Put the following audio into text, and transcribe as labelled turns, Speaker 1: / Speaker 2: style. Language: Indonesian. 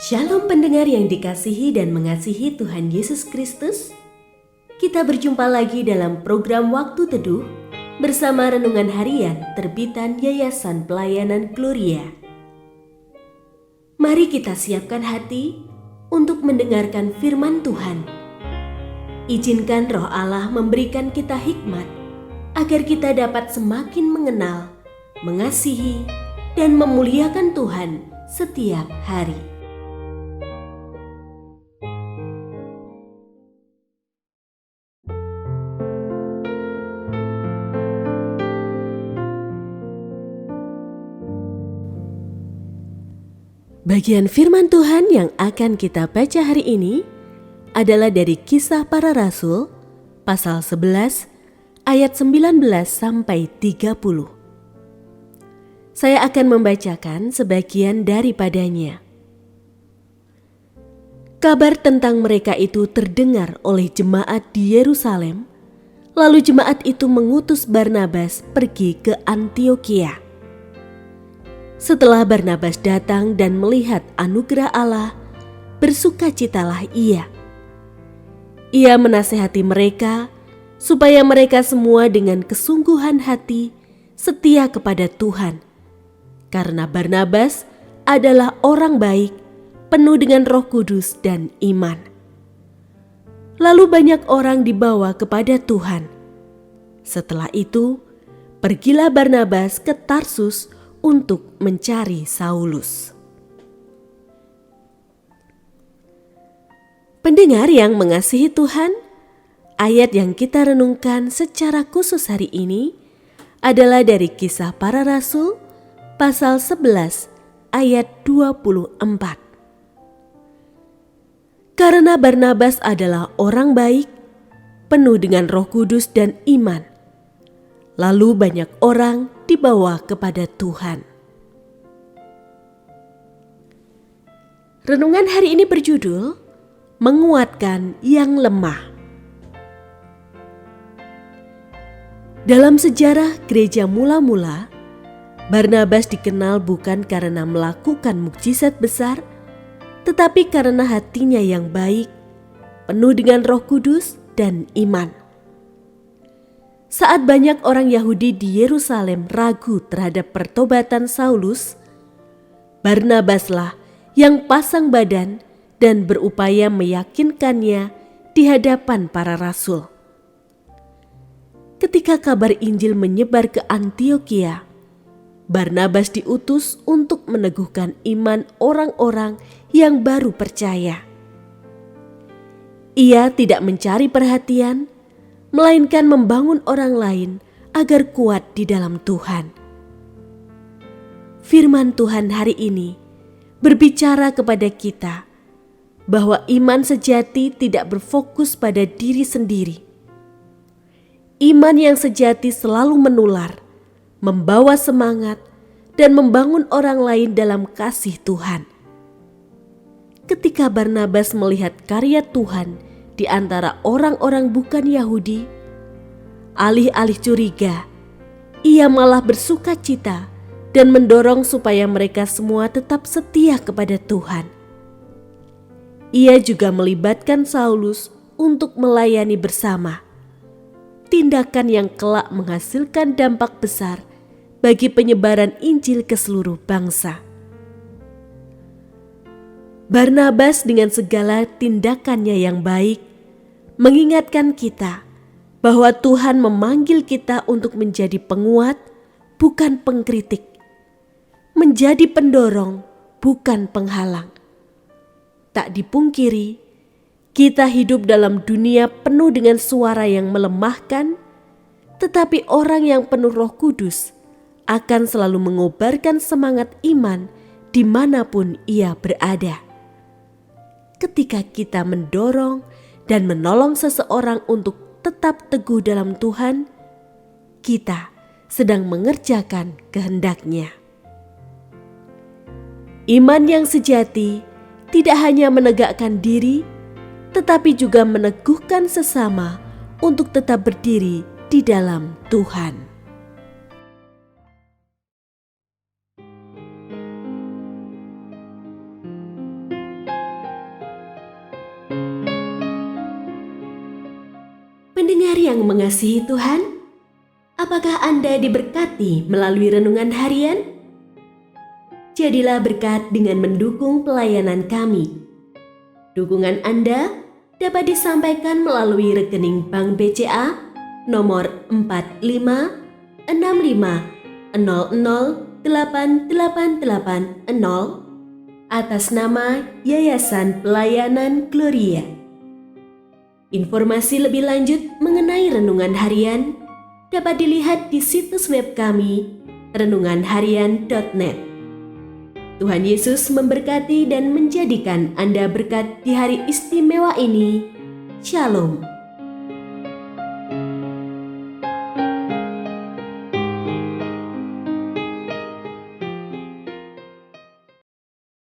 Speaker 1: Shalom pendengar yang dikasihi dan mengasihi Tuhan Yesus Kristus. Kita berjumpa lagi dalam program Waktu Teduh bersama Renungan Harian terbitan Yayasan Pelayanan Gloria. Mari kita siapkan hati untuk mendengarkan firman Tuhan. Izinkan Roh Allah memberikan kita hikmat agar kita dapat semakin mengenal, mengasihi, dan memuliakan Tuhan setiap hari. Bagian firman Tuhan yang akan kita baca hari ini adalah dari Kisah Para Rasul pasal 11 ayat 19 sampai 30. Saya akan membacakan sebagian daripadanya. Kabar tentang mereka itu terdengar oleh jemaat di Yerusalem, lalu jemaat itu mengutus Barnabas pergi ke Antiokhia. Setelah Barnabas datang dan melihat anugerah Allah, bersukacitalah ia. Ia menasihati mereka supaya mereka semua dengan kesungguhan hati setia kepada Tuhan, karena Barnabas adalah orang baik, penuh dengan Roh Kudus dan iman. Lalu banyak orang dibawa kepada Tuhan. Setelah itu, pergilah Barnabas ke Tarsus untuk mencari Saulus. Pendengar yang mengasihi Tuhan, ayat yang kita renungkan secara khusus hari ini adalah dari Kisah Para Rasul pasal 11 ayat 24. Karena Barnabas adalah orang baik, penuh dengan Roh Kudus dan iman, lalu banyak orang dibawa kepada Tuhan. Renungan hari ini berjudul Menguatkan yang Lemah. Dalam sejarah gereja mula-mula, Barnabas dikenal bukan karena melakukan mukjizat besar, tetapi karena hatinya yang baik, penuh dengan Roh Kudus dan iman. Saat banyak orang Yahudi di Yerusalem ragu terhadap pertobatan Saulus, Barnabaslah yang pasang badan dan berupaya meyakinkannya di hadapan para rasul. Ketika kabar Injil menyebar ke Antiokhia, Barnabas diutus untuk meneguhkan iman orang-orang yang baru percaya. Ia tidak mencari perhatian, melainkan membangun orang lain agar kuat di dalam Tuhan. Firman Tuhan hari ini berbicara kepada kita bahwa iman sejati tidak berfokus pada diri sendiri. Iman yang sejati selalu menular, membawa semangat, dan membangun orang lain dalam kasih Tuhan. Ketika Barnabas melihat karya Tuhan di antara orang-orang bukan Yahudi, alih-alih curiga, ia malah bersukacita dan mendorong supaya mereka semua tetap setia kepada Tuhan. Ia juga melibatkan Saulus untuk melayani bersama, tindakan yang kelak menghasilkan dampak besar bagi penyebaran Injil ke seluruh bangsa. Barnabas dengan segala tindakannya yang baik mengingatkan kita bahwa Tuhan memanggil kita untuk menjadi penguat, bukan pengkritik, menjadi pendorong, bukan penghalang. Tak dipungkiri, kita hidup dalam dunia penuh dengan suara yang melemahkan, tetapi orang yang penuh Roh Kudus akan selalu mengobarkan semangat iman dimanapun ia berada. Ketika kita mendorong dan menolong seseorang untuk tetap teguh dalam Tuhan, kita sedang mengerjakan kehendak-Nya. Iman yang sejati tidak hanya menegakkan diri, tetapi juga meneguhkan sesama untuk tetap berdiri di dalam Tuhan. yang mengasihi Tuhan, apakah Anda diberkati melalui renungan harian? Jadilah berkat dengan mendukung pelayanan kami. Dukungan Anda dapat disampaikan melalui rekening Bank BCA nomor 4565008880 atas nama Yayasan Pelayanan Gloria. Informasi lebih lanjut mengenai renungan harian dapat dilihat di situs web kami renunganharian.net. Tuhan Yesus memberkati dan menjadikan Anda berkat di hari istimewa ini. Shalom.